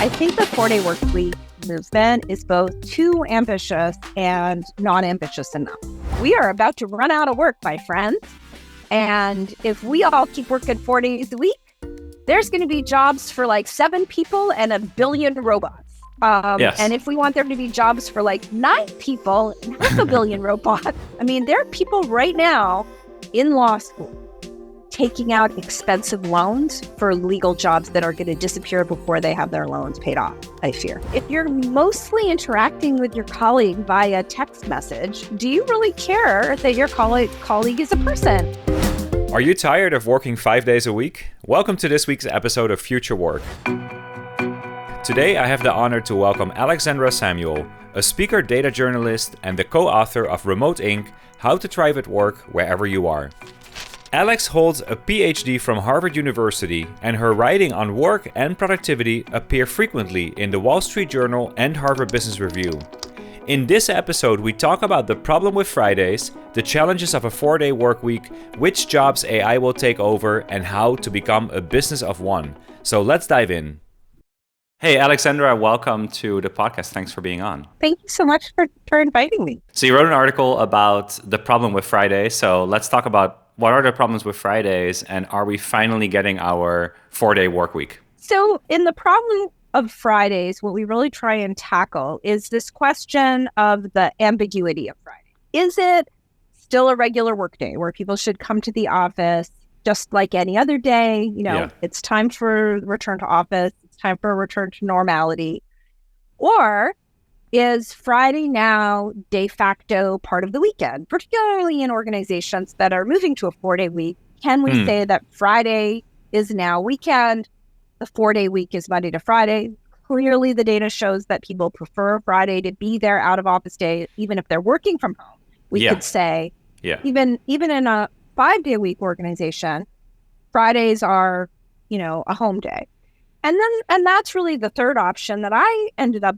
I think the 4-day work week movement is both too ambitious and not ambitious enough. We are about to run out of work, my friends. And if we all keep working 4 days a week, there's going to be jobs for like 7 people and 1 billion robots. Yes. And if we want there to be jobs for like 9 people and 500 million robots, I mean, there are people right now in law school taking out expensive loans for legal jobs that are going to disappear before they have their loans paid off, I fear. If you're mostly interacting with your colleague via text message, do you really care that your colleague is a person? Are you tired of working 5 days a week? Welcome to this week's episode of Future Work. Today, I have the honor to welcome Alexandra Samuel, a speaker data journalist and the co-author of Remote.Inc, How to Thrive at Work Wherever You Are. Alex holds a Ph.D. from Harvard University, and her writing on work and productivity appear frequently in the Wall Street Journal and Harvard Business Review. In this episode, we talk about the problem with Fridays, the challenges of a 4-day work week, which jobs AI will take over, and how to become a business of one. So let's dive in. Hey, Alexandra, welcome to the podcast. Thanks for being on. Thank you so much for inviting me. So you wrote an article about the problem with Fridays. So let's talk about what are the problems with Fridays, and are we finally getting our 4-day work week? So in the problem of Fridays, what we really try and tackle is this question of the ambiguity of Friday. Is it still a regular workday where people should come to the office just like any other day? It's time for return to office. It's time for a return to normality. Or is Friday now de facto part of the weekend, particularly in organizations that are moving to a 4-day week? Can we say that Friday is now weekend, the 4-day week is Monday to Friday? Clearly, the data shows that people prefer Friday to be their out of office day, even if they're working from home. We could say, even in a 5-day week organization, Fridays are, a home day. And that's really the third option that I ended up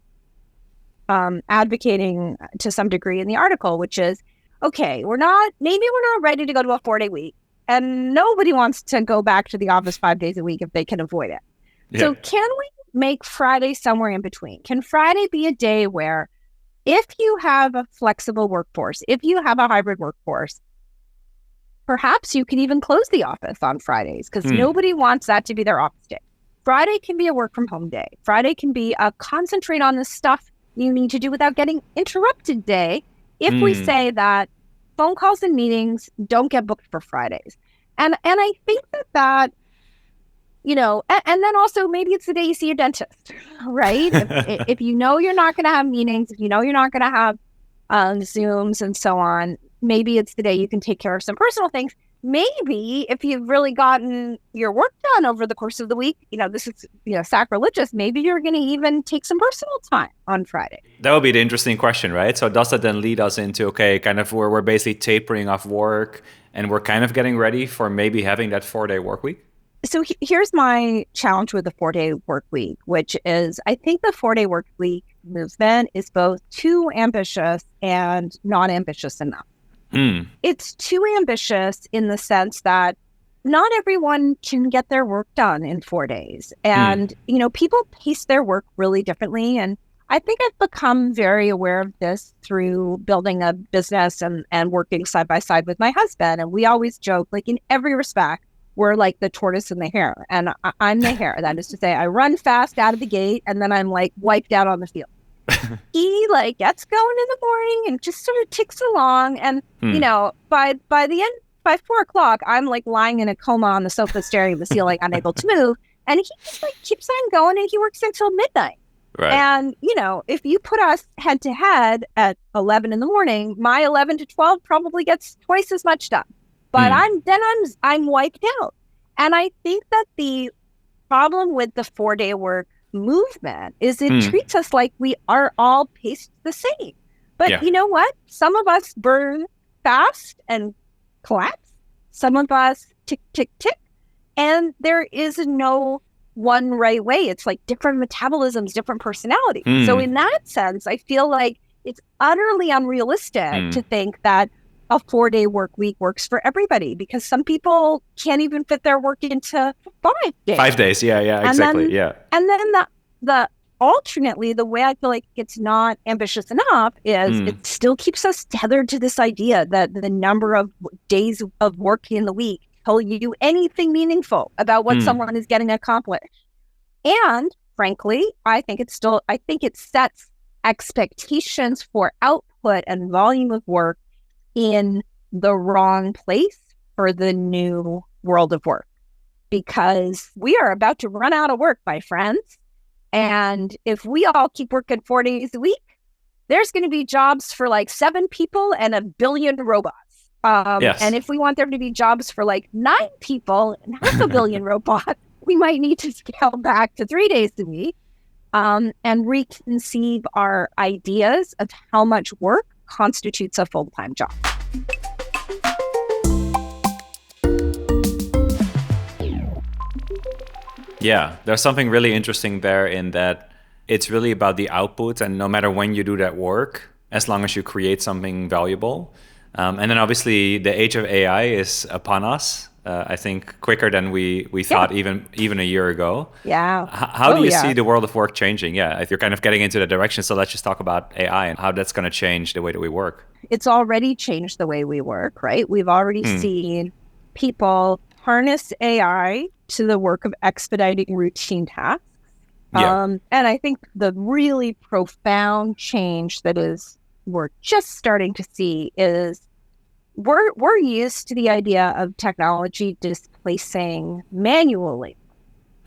advocating to some degree in the article, which is, okay, we're not ready to go to a 4-day week, and nobody wants to go back to the office 5 days a week if they can avoid it. Yeah. So can we make Friday somewhere in between? Can Friday be a day where if you have a flexible workforce, if you have a hybrid workforce, perhaps you can even close the office on Fridays because nobody wants that to be their office day. Friday can be a work from home day. Friday can be a concentrate on the stuff you need to do without getting interrupted day if we say that phone calls and meetings don't get booked for Fridays. And I think that and then also maybe it's the day you see your dentist, right? if you know you're not going to have meetings, if you know you're not going to have Zooms and so on, maybe it's the day you can take care of some personal things. Maybe if you've really gotten your work done over the course of the week, this is, sacrilegious. Maybe you're going to even take some personal time on Friday. That would be the interesting question, right? So does that then lead us into, kind of where we're basically tapering off work and we're kind of getting ready for maybe having that 4-day work week? So here's my challenge with the 4-day work week, which is I think the 4-day work week movement is both too ambitious and not ambitious enough. It's too ambitious in the sense that not everyone can get their work done in 4 days. And, people pace their work really differently. And I think I've become very aware of this through building a business and working side by side with my husband. And we always joke, like in every respect, we're like the tortoise and the hare. And I'm the hare. That is to say, I run fast out of the gate and then I'm like wiped out on the field. He gets going in the morning and just sort of ticks along. And, by the end, by 4 o'clock, I'm like lying in a coma on the sofa, staring at the ceiling, unable to move. And he just keeps on going and he works until midnight. Right. And, if you put us head to head at 11 in the morning, my 11 to 12 probably gets twice as much done. But I'm wiped out. And I think that the problem with the 4-day work movement is it treats us like we are all paced the same. But you know what? Some of us burn fast and collapse. Some of us tick, tick, tick. And there is no one right way. It's like different metabolisms, different personalities. So in that sense, I feel like it's utterly unrealistic to think that a 4-day work week works for everybody, because some people can't even fit their work into 5 days. 5 days, yeah, exactly, And then alternately, the way I feel like it's not ambitious enough is it still keeps us tethered to this idea that the number of days of work in the week tell you anything meaningful about what someone is getting accomplished. And frankly, I think it sets expectations for output and volume of work in the wrong place for the new world of work, because we are about to run out of work, my friends. And if we all keep working 4 days a week, there's going to be jobs for like 7 people and 1 billion robots. And if we want there to be jobs for like 9 people and 500 million robots, we might need to scale back to 3 days a week and reconceive our ideas of how much work constitutes a full-time job. Yeah, there's something really interesting there in that it's really about the output, and no matter when you do that work, as long as you create something valuable. And then obviously the age of AI is upon us. I think quicker than we thought even a year ago. Yeah. How do you see the world of work changing? Yeah, if you're kind of getting into that direction. So let's just talk about AI and how that's going to change the way that we work. It's already changed the way we work, right? We've already seen people harness AI to the work of expediting routine tasks. And I think the really profound change that we're just starting to see is we're used to the idea of technology displacing manual labor.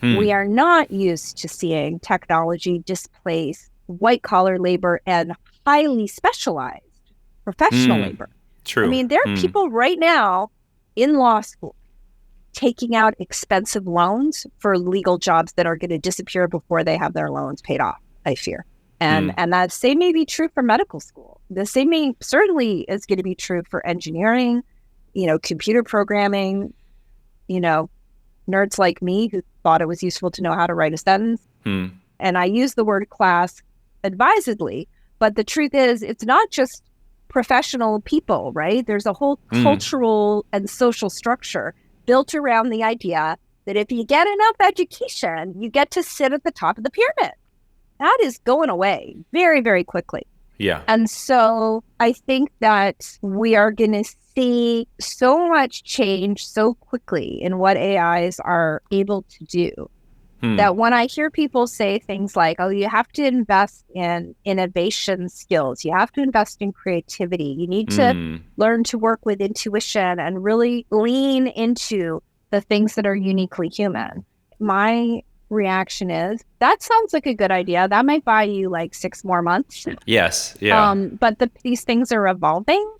We are not used to seeing technology displace white-collar labor and highly specialized professional labor. True. I mean, there are people right now in law school taking out expensive loans for legal jobs that are going to disappear before they have their loans paid off, I fear. And that same may be true for medical school. The same certainly is going to be true for engineering, computer programming, nerds like me who thought it was useful to know how to write a sentence. And I use the word class advisedly, but the truth is it's not just professional people, right? There's a whole cultural and social structure built around the idea that if you get enough education, you get to sit at the top of the pyramid. That is going away very, very quickly. Yeah. And so I think that we are going to see so much change so quickly in what AIs are able to do that when I hear people say things like, oh, you have to invest in innovation skills, you have to invest in creativity, you need to learn to work with intuition and really lean into the things that are uniquely human. My reaction is, that sounds like a good idea. That might buy you like 6 more months. Yes. Yeah. But these things are evolving.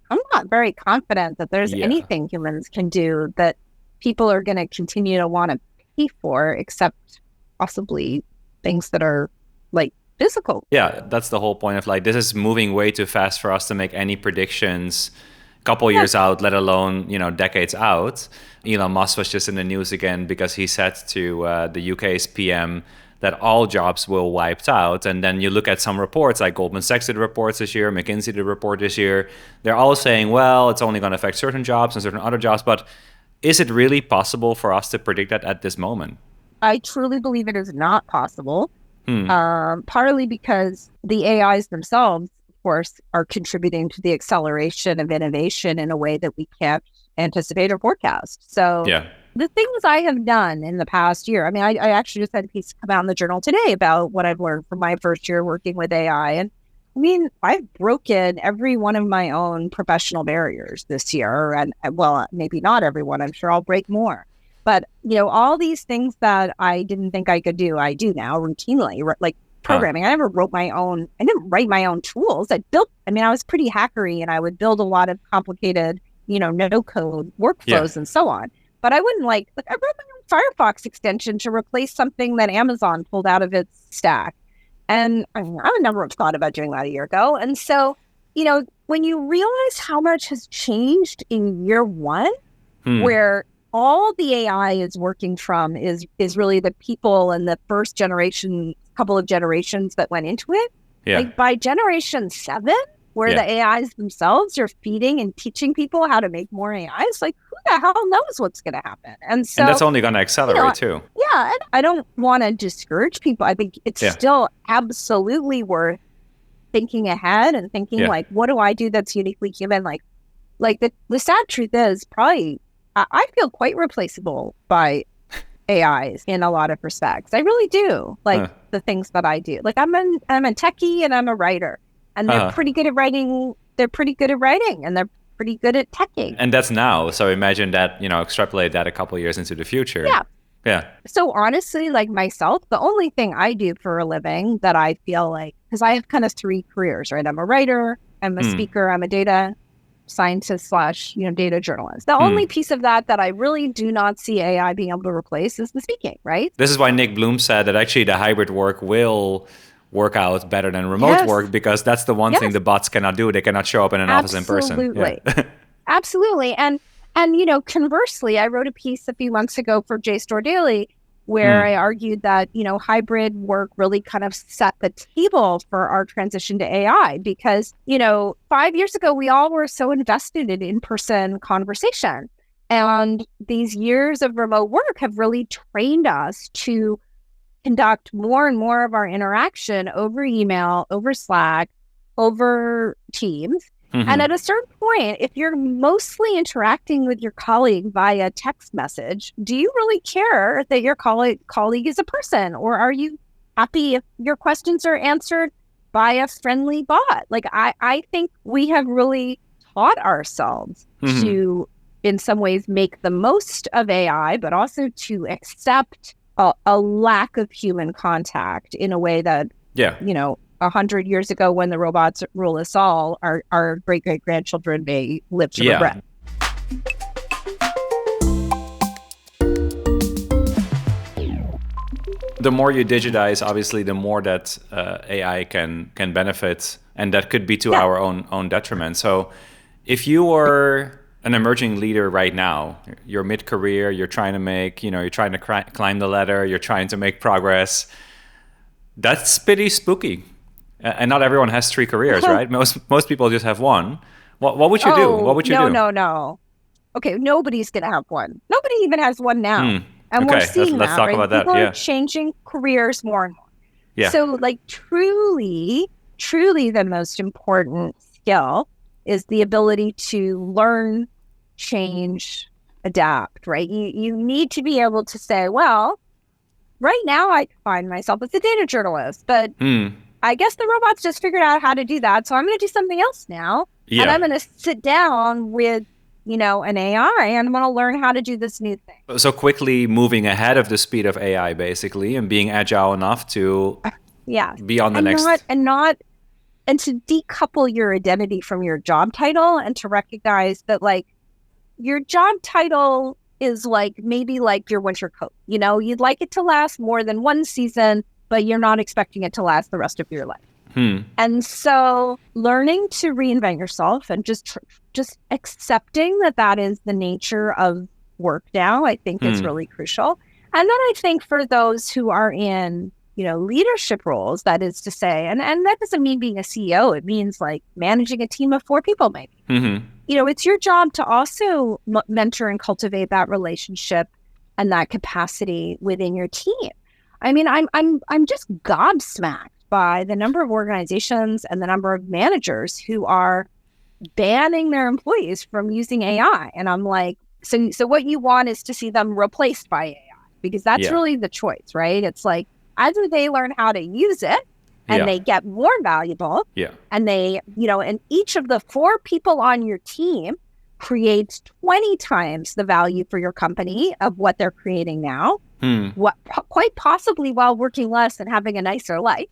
I'm not very confident that there's anything humans can do that people are going to continue to want to pay for, except possibly things that are like physical. Yeah, that's the whole point of like, this is moving way too fast for us to make any predictions a couple years out, let alone, decades out. Elon Musk was just in the news again because he said to the UK's PM that all jobs will wiped out. And then you look at some reports, like Goldman Sachs did reports this year, McKinsey did a report this year. They're all saying, well, it's only going to affect certain jobs and certain other jobs. But is it really possible for us to predict that at this moment? I truly believe it is not possible, partly because the AIs themselves, of course, are contributing to the acceleration of innovation in a way that we can't anticipate or forecast. So the things I have done in the past year, I mean, I actually just had a piece come out in the journal today about what I've learned from my first year working with AI. And I mean, I've broken every one of my own professional barriers this year. And well, maybe not everyone. I'm sure I'll break more. But, all these things that I didn't think I could do, I do now routinely, like programming. I never I didn't write my own tools. I was pretty hackery, and I would build a lot of complicated, no-code workflows and so on. But I wouldn't I wrote my own Firefox extension to replace something that Amazon pulled out of its stack. And I would never have thought about doing that a year ago. And so, when you realize how much has changed in year one, where all the AI is working from is really the people and the first couple of generations that went into it. Yeah. Like by generation 7, where the AIs themselves are feeding and teaching people how to make more AIs. Like, who the hell knows what's going to happen? And so, and that's only going to accelerate too. Yeah, and I don't want to discourage people. I think it's still absolutely worth thinking ahead and thinking like, what do I do that's uniquely human? Like the sad truth is probably I feel quite replaceable by AIs in a lot of respects. I really do. Like the things that I do. Like I'm a techie and I'm a writer, and they're pretty good at writing. They're pretty good at writing, and they're pretty good at teching. And that's now. So imagine that, extrapolate that a couple of years into the future. Yeah. Yeah. So honestly, like myself, the only thing I do for a living that I feel like, because I have kind of 3 careers, right? I'm a writer, I'm a speaker, I'm a data scientist / data journalist. The only piece of that I really do not see AI being able to replace is the speaking, right? This is why Nick Bloom said that actually the hybrid work will work out better than remote work, because that's the one thing the bots cannot do. They cannot show up in an office in person. Absolutely. And conversely, I wrote a piece a few months ago for JSTOR Daily where I argued that, hybrid work really kind of set the table for our transition to AI because, 5 years ago, we all were so invested in in-person conversation. And these years of remote work have really trained us to conduct more and more of our interaction over email, over Slack, over Teams. And at a certain point, if you're mostly interacting with your colleague via text message, do you really care that your colleague is a person? Or are you happy if your questions are answered by a friendly bot? Like, I think we have really taught ourselves to, in some ways, make the most of AI, but also to accept a lack of human contact in a way that, 100 years ago when the robots rule us all, our great-great-grandchildren may live to regret. The more you digitize, obviously, the more that AI can benefit, and that could be to our own detriment. So if you were an emerging leader right now, you're mid-career, you're trying to make, you're trying to climb the ladder, you're trying to make progress, that's pretty spooky. And not everyone has 3 careers, right? Most people just have one. What would you do? What would you do? No. Okay, nobody's going to have one. Nobody even has one now. And we're seeing let's talk about that. People are changing careers more and more. Yeah. So like truly the most important skill is the ability to learn, change, adapt, right? You need to be able to say, well, right now I find myself as a data journalist, but I guess the robots just figured out how to do that. So I'm going to do something else now. Yeah. And I'm going to sit down with, an AI and I'm going to learn how to do this new thing. So quickly moving ahead of the speed of AI, basically, and being agile enough to be on the next. And to decouple your identity from your job title and to recognize that like your job title is like maybe like your winter coat. You'd like it to last more than one season, but you're not expecting it to last the rest of your life. And so learning to reinvent yourself and just accepting that is the nature of work now, I think is really crucial. And then I think for those who are in, leadership roles, that is to say, and that doesn't mean being a CEO, it means like managing a team of 4 people maybe. It's your job to also mentor and cultivate that relationship and that capacity within your team. I mean, I'm just gobsmacked by the number of organizations and the number of managers who are banning their employees from using AI. And I'm like, so what you want is to see them replaced by AI, because that's really the choice, right? It's like either they learn how to use it and they get more valuable and they, and each of the 4 people on your team creates 20 times the value for your company of what they're creating now, quite possibly while working less and having a nicer life.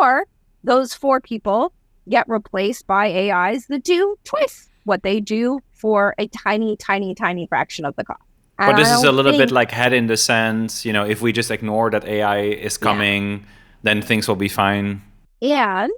Or those 4 people get replaced by AIs that do twice what they do for a tiny, tiny, tiny fraction of the cost. But this is a little bit like head in the sand. If we just ignore that AI is coming, then things will be fine. And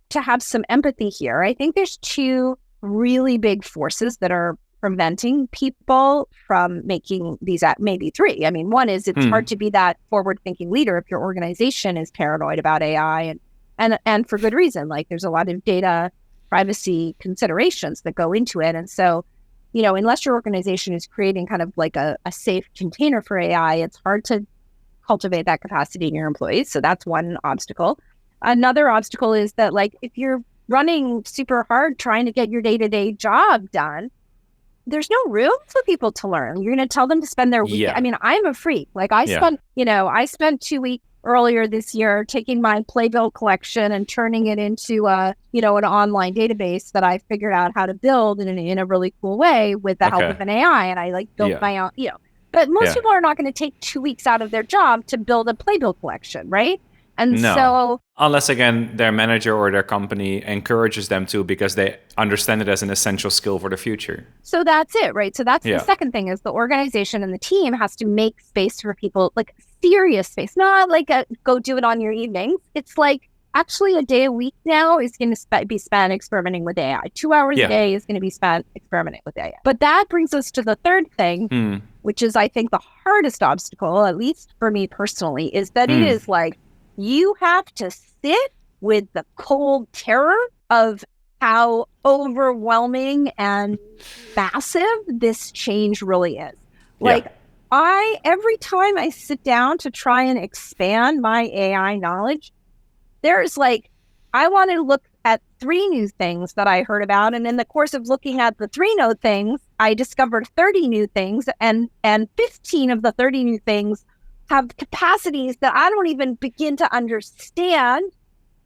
to have some empathy here, I think there's 2 really big forces that are preventing people from making these, maybe 3. I mean, one is it's hard to be that forward-thinking leader if your organization is paranoid about AI, and for good reason. Like there's a lot of data privacy considerations that go into it. And so, unless your organization is creating kind of like a safe container for AI, it's hard to cultivate that capacity in your employees. So that's one obstacle. Another obstacle is that, like, if you're running super hard trying to get your day-to-day job done, there's no room for people to learn. You're going to tell them to spend their week. Yeah. I mean, I'm a freak. Like I spent 2 weeks earlier this year taking my playbill collection and turning it into an online database that I figured out how to build in a really cool way with the help of an AI. And I built my own, but most people are not going to take 2 weeks out of their job to build a playbill collection, right? And so, unless again their manager or their company encourages them to, because they understand it as an essential skill for the future. So that's it, right? So that's the second thing, is the organization and the team has to make space for people, like serious space, not like go do it on your evenings. It's like actually a day a week now is going to be spent experimenting with AI. 2 hours a day is going to be spent experimenting with AI. But that brings us to the third thing, which is I think the hardest obstacle, at least for me personally, is that it is like, you have to sit with the cold terror of how overwhelming and massive this change really is. Every time I sit down to try and expand my AI knowledge, there's I want to look at 3 new things that I heard about. And in the course of looking at the 3 new things, I discovered 30 new things, and 15 of the 30 new things have capacities that I don't even begin to understand,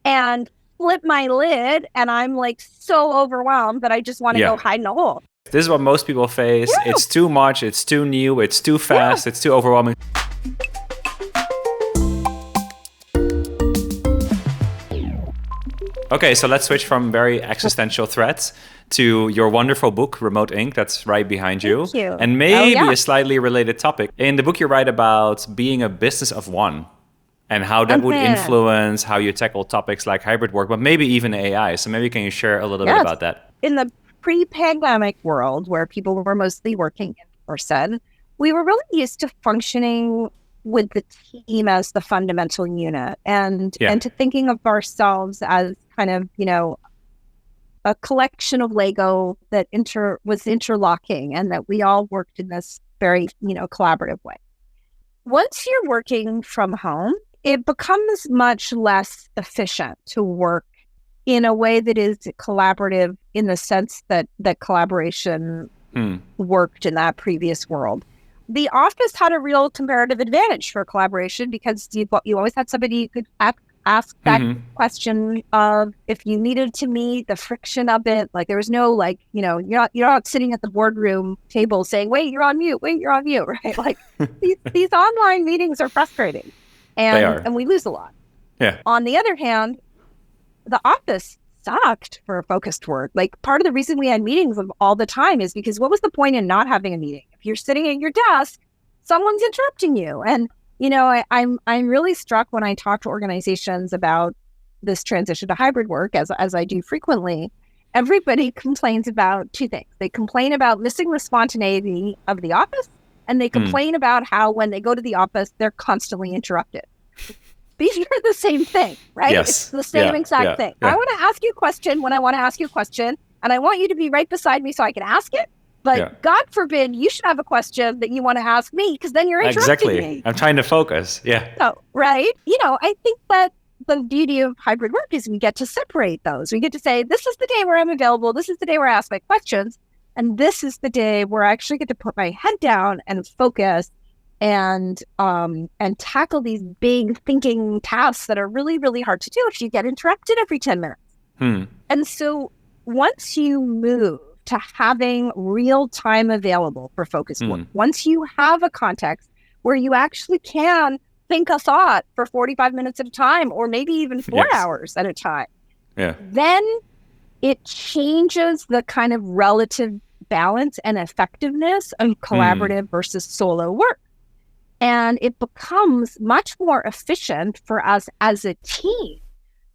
and flip my lid, and I'm so overwhelmed that I just want to go hide in a hole. This is what most people face. Yeah. It's too much, it's too new, it's too fast, it's too overwhelming. Okay, so let's switch from very existential threats to your wonderful book, Remote.Inc. That's right behind you. Thank you. And maybe a slightly related topic. In the book, you write about being a business of one and how that would influence how you tackle topics like hybrid work, but maybe even AI. So maybe can you share a little bit about that? In the pre-pandemic world, where people were mostly working in person, we were really used to functioning with the team as the fundamental unit, and to thinking of ourselves as kind of, a collection of Lego that was interlocking, and that we all worked in this very, collaborative way. Once you're working from home, it becomes much less efficient to work in a way that is collaborative, in the sense that collaboration worked in that previous world. The office had a real comparative advantage for collaboration, because you always had somebody you could ask that question of, if you needed to meet, the friction of it. There was no you're not sitting at the boardroom table saying, wait, you're on mute, right? These online meetings are frustrating, and we lose a lot. Yeah. On the other hand, the office sucked for focused work. Part of the reason we had meetings all the time is because what was the point in not having a meeting? If you're sitting at your desk, someone's interrupting you. And I'm really struck when I talk to organizations about this transition to hybrid work, as I do frequently. Everybody complains about 2 things. They complain about missing the spontaneity of the office, and they complain about how when they go to the office, they're constantly interrupted. These are the same thing, right? Yes. It's the same exact thing. Yeah. I want to ask you a question when I want to ask you a question, and I want you to be right beside me so I can ask it. But God forbid you should have a question that you want to ask me, because then you're interrupting me. I'm trying to focus. Yeah. So, right? I think that the beauty of hybrid work is we get to separate those. We get to say, this is the day where I'm available. This is the day where I ask my questions. And this is the day where I actually get to put my head down and focus and tackle these big thinking tasks that are really, really hard to do if you get interrupted every 10 minutes. And so once you move to having real time available for focused work, once you have a context where you actually can think a thought for 45 minutes at a time, or maybe even 4 hours at a time, then it changes the kind of relative balance and effectiveness of collaborative versus solo work. And it becomes much more efficient for us as a team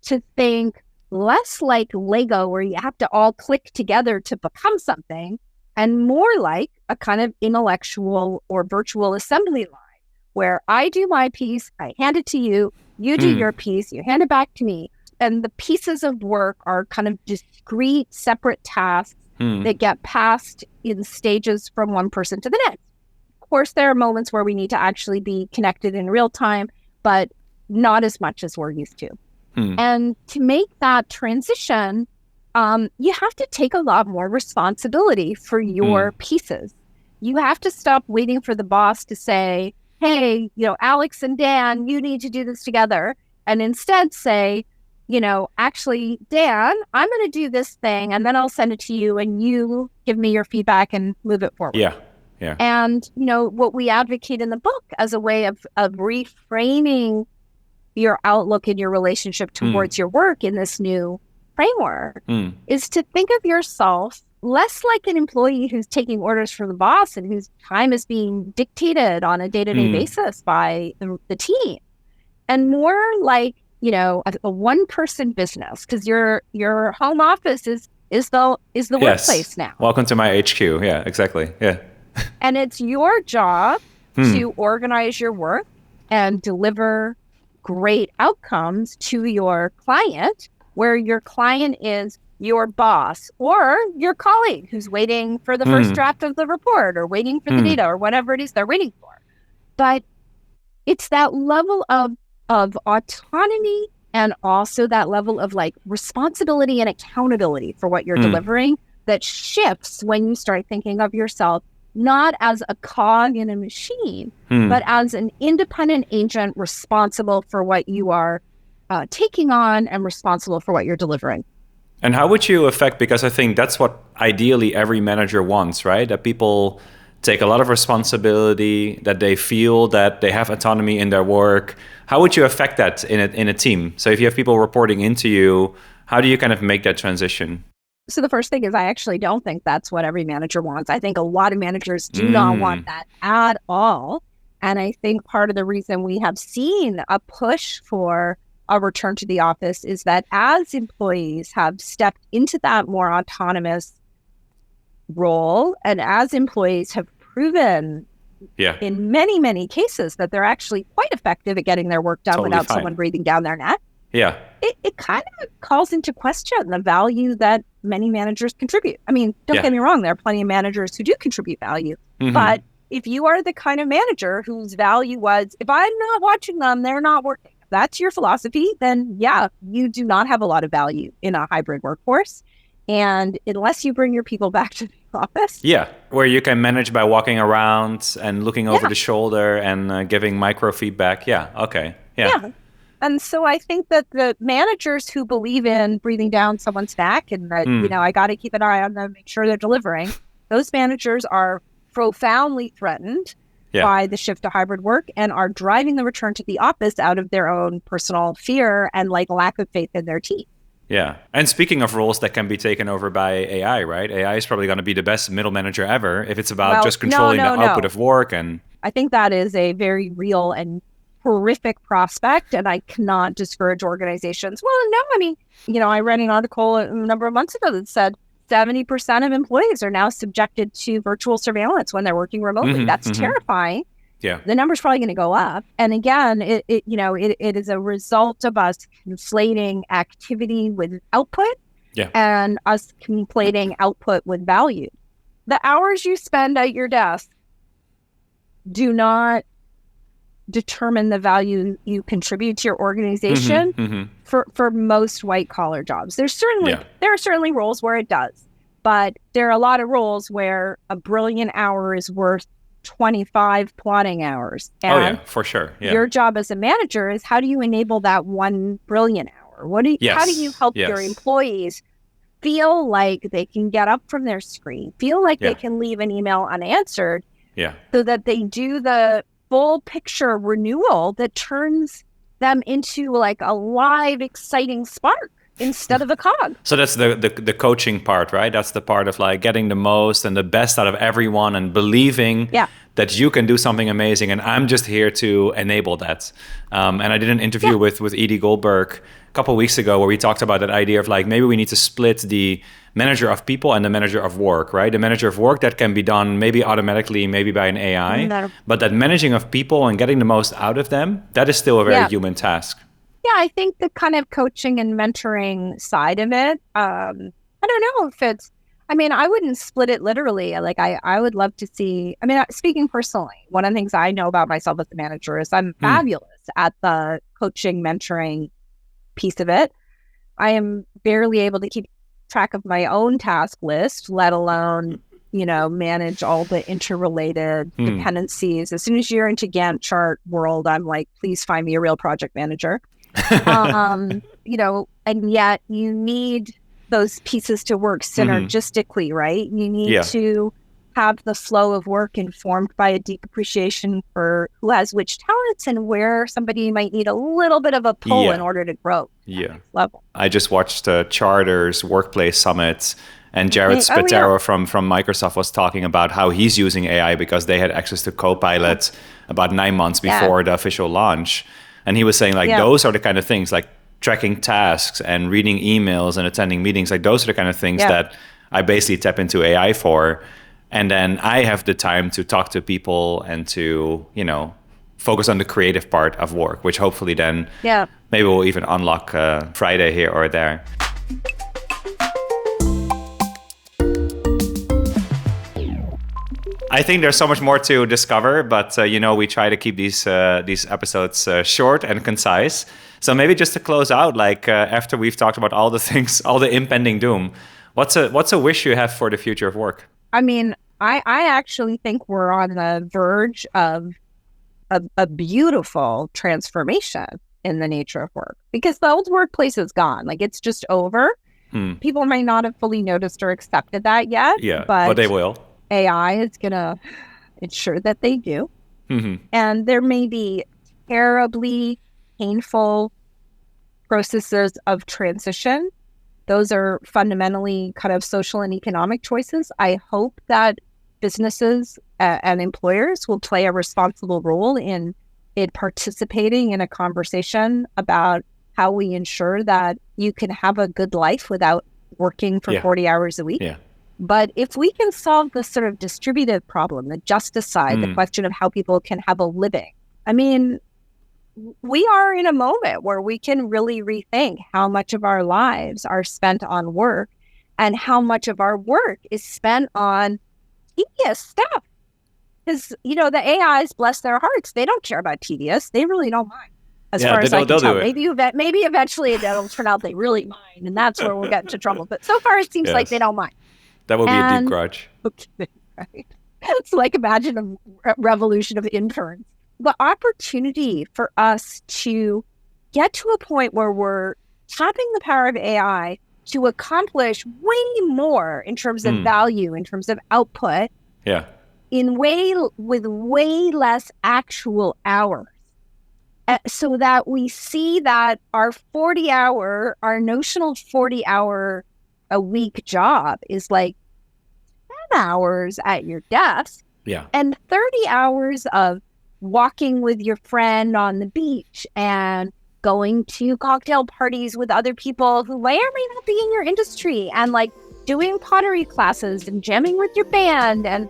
to think less like Lego, where you have to all click together to become something, and more like a kind of intellectual or virtual assembly line, where I do my piece, I hand it to you, you do your piece, you hand it back to me. and the pieces of work are kind of discrete, separate tasks that get passed in stages from one person to the next. Of course, there are moments where we need to actually be connected in real time, but not as much as we're used to. And to make that transition, you have to take a lot more responsibility for your pieces. You have to stop waiting for the boss to say, hey, Alex and Dan, you need to do this together. And instead say, actually, Dan, I'm going to do this thing and then I'll send it to you and you give me your feedback and move it forward. Yeah. And, what we advocate in the book as a way of reframing your outlook and your relationship towards your work in this new framework is to think of yourself less like an employee who's taking orders from the boss and whose time is being dictated on a day-to-day basis by the team, and more like, a one-person business, because your home office is the workplace now. Welcome to my HQ. Yeah, exactly. Yeah. And it's your job to organize your work and deliver great outcomes to your client, where your client is your boss or your colleague who's waiting for the first draft of the report or waiting for the data or whatever it is they're waiting for. But it's that level of autonomy and also that level of responsibility and accountability for what you're delivering that shifts when you start thinking of yourself not as a cog in a machine, but as an independent agent responsible for what you are taking on and responsible for what you're delivering. And how would you affect, because I think that's what ideally every manager wants, right? That people take a lot of responsibility, that they feel that they have autonomy in their work. How would you affect that in a team? So if you have people reporting into you, how do you kind of make that transition? So the first thing is I actually don't think that's what every manager wants. I think a lot of managers do not want that at all. And I think part of the reason we have seen a push for a return to the office is that as employees have stepped into that more autonomous role, and as employees have proven in many, many cases that they're actually quite effective at getting their work done without someone breathing down their neck, it kind of calls into question the value that many managers contribute. I mean, don't get me wrong, there are plenty of managers who do contribute value, but if you are the kind of manager whose value was, if I'm not watching them, they're not working, if that's your philosophy, then you do not have a lot of value in a hybrid workforce. And unless you bring your people back to the office. Where you can manage by walking around and looking over the shoulder and giving micro feedback. And so I think that the managers who believe in breathing down someone's neck and that, I got to keep an eye on them, make sure they're delivering, those managers are profoundly threatened by the shift to hybrid work and are driving the return to the office out of their own personal fear and lack of faith in their team. Yeah. And speaking of roles that can be taken over by AI, right? AI is probably going to be the best middle manager ever if it's about just controlling the output of work. And I think that is a very real and horrific prospect, and I cannot discourage organizations. Well, no, I mean, I read an article a number of months ago that said 70% of employees are now subjected to virtual surveillance when they're working remotely. That's terrifying. Yeah. The number's probably going to go up. And again, it is a result of us conflating activity with output and us conflating output with value. The hours you spend at your desk do not determine the value you contribute to your organization for most white collar jobs. There are certainly roles where it does, but there are a lot of roles where a brilliant hour is worth 25 plotting hours. And for sure. Your job as a manager is how do you enable that one brilliant hour? How do you help your employees feel like they can get up from their screen, feel like they can leave an email unanswered, so that they do the full picture renewal that turns them into a live, exciting spark instead of a cog. So that's the coaching part, right? That's the part of getting the most and the best out of everyone and believing that you can do something amazing. And I'm just here to enable that. And I did an interview with Edie Goldberg a couple of weeks ago where we talked about that idea of maybe we need to split the manager of people and the manager of work, right? The manager of work, that can be done maybe automatically, maybe by an AI. But that managing of people and getting the most out of them, that is still a very human task. Yeah, I think the kind of coaching and mentoring side of it, I don't know if it's, I mean, I wouldn't split it literally. Like, I would love to see, I mean, speaking personally, one of the things I know about myself as a manager is I'm fabulous at the coaching, mentoring piece of it. I am barely able to keep track of my own task list, let alone, manage all the interrelated dependencies. As soon as you're into Gantt chart world, I'm like, please find me a real project manager. And yet you need those pieces to work synergistically, right? You need to have the flow of work informed by a deep appreciation for who has which talents and where somebody might need a little bit of a pull in order to grow. Yeah. Level. I just watched Charter's Workplace Summit, and Jared Spataro from Microsoft was talking about how he's using AI because they had access to Copilot about 9 months before the official launch. And he was saying, like, those are the kind of things, like tracking tasks and reading emails and attending meetings. Like, those are the kind of things that I basically tap into AI for. And then I have the time to talk to people and to, focus on the creative part of work, which hopefully then maybe we'll even unlock Friday here or there. I think there's so much more to discover, but we try to keep these episodes short and concise. So maybe just to close out, like after we've talked about all the things, all the impending doom, what's a wish you have for the future of work? I mean, I actually think we're on the verge of a beautiful transformation in the nature of work, because the old workplace is gone. Like, it's just over. People may not have fully noticed or accepted that yet. Yeah, but they will. AI is going to ensure that they do. And there may be terribly painful processes of transition. Those are fundamentally kind of social and economic choices. I hope that businesses and employers will play a responsible role in participating in a conversation about how we ensure that you can have a good life without working for 40 hours a week. Yeah. But if we can solve the sort of distributive problem, the justice side, the question of how people can have a living, I mean, we are in a moment where we can really rethink how much of our lives are spent on work and how much of our work is spent on tedious stuff. Because, the AIs, bless their hearts, they don't care about tedious. They really don't mind. As far as I can tell. Maybe eventually it'll turn out they really mind, and that's where we'll get into trouble. But so far it seems like they don't mind. That will be a deep grudge. Okay, right. It's like, imagine a revolution of interns. The opportunity for us to get to a point where we're tapping the power of AI to accomplish way more in terms of value, in terms of output, with way less actual hours. So that we see that our notional 40-hour a week job is like 10 hours at your desk and 30 hours of walking with your friend on the beach and going to cocktail parties with other people who may or may not be in your industry, and like doing pottery classes and jamming with your band and,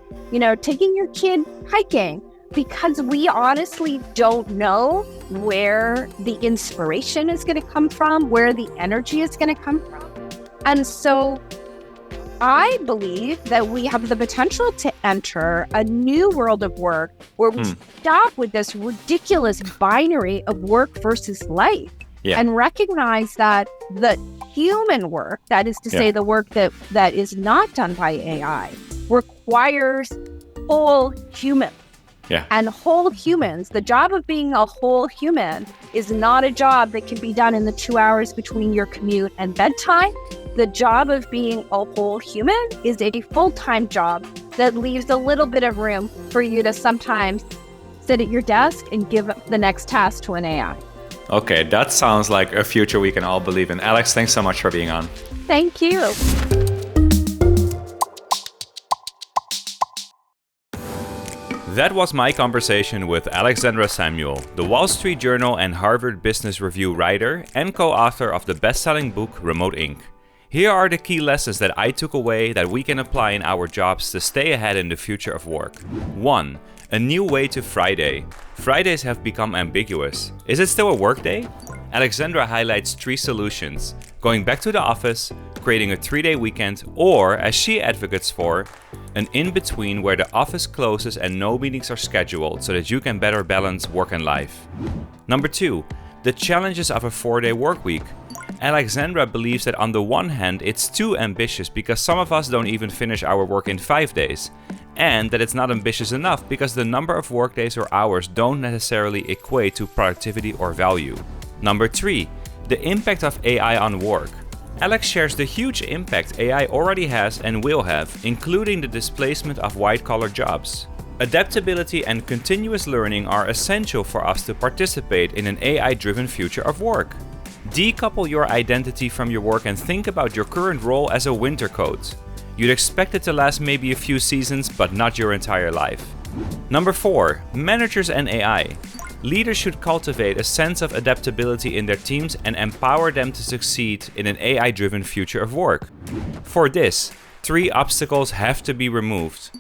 taking your kid hiking, because we honestly don't know where the inspiration is going to come from, where the energy is going to come from. And so I believe that we have the potential to enter a new world of work where we stop with this ridiculous binary of work versus life and recognize that the human work, that is to say the work that is not done by AI, requires whole humans. Yeah. And whole humans, the job of being a whole human is not a job that can be done in the 2 hours between your commute and bedtime. The job of being a whole human is a full-time job that leaves a little bit of room for you to sometimes sit at your desk and give the next task to an AI. Okay, that sounds like a future we can all believe in. Alex, thanks so much for being on. Thank you. That was my conversation with Alexandra Samuel, the Wall Street Journal and Harvard Business Review writer and co-author of the best-selling book Remote.Inc. Here are the key lessons that I took away that we can apply in our jobs to stay ahead in the future of work. 1. A new way to Friday. Fridays have become ambiguous. Is it still a workday? Alexandra highlights 3 solutions: going back to the office, creating a 3-day weekend, or, as she advocates for, an in-between where the office closes and no meetings are scheduled so that you can better balance work and life. Number 2, the challenges of a 4-day work week. Alexandra believes that on the one hand it's too ambitious because some of us don't even finish our work in 5 days, and that it's not ambitious enough because the number of workdays or hours don't necessarily equate to productivity or value. Number 3, the impact of AI on work. Alex shares the huge impact AI already has and will have, including the displacement of white-collar jobs. Adaptability and continuous learning are essential for us to participate in an AI-driven future of work. Decouple your identity from your work and think about your current role as a winter coat. You'd expect it to last maybe a few seasons, but not your entire life. Number 4, managers and AI. Leaders should cultivate a sense of adaptability in their teams and empower them to succeed in an AI-driven future of work. For this, 3 obstacles have to be removed.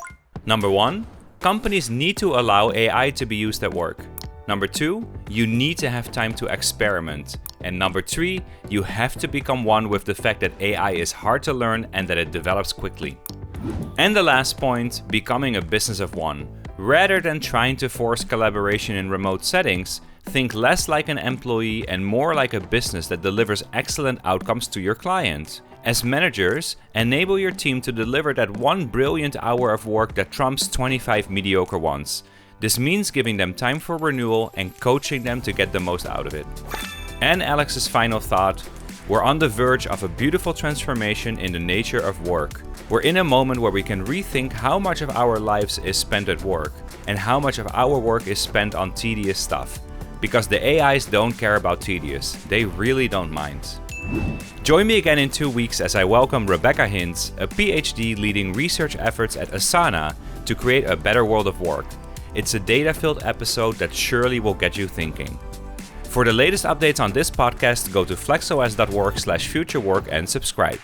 Number 1, companies need to allow AI to be used at work. Number 2, you need to have time to experiment. And number 3, you have to become one with the fact that AI is hard to learn and that it develops quickly. And the last point, becoming a business of one. Rather than trying to force collaboration in remote settings, think less like an employee and more like a business that delivers excellent outcomes to your client. As managers, enable your team to deliver that 1 brilliant hour of work that trumps 25 mediocre ones. This means giving them time for renewal and coaching them to get the most out of it. And Alex's final thought, we're on the verge of a beautiful transformation in the nature of work. We're in a moment where we can rethink how much of our lives is spent at work and how much of our work is spent on tedious stuff. Because the AIs don't care about tedious, they really don't mind. Join me again in 2 weeks as I welcome Rebecca Hintz, a Ph.D. leading research efforts at Asana to create a better world of work. It's a data-filled episode that surely will get you thinking. For the latest updates on this podcast, go to flexos.work/futurework and subscribe.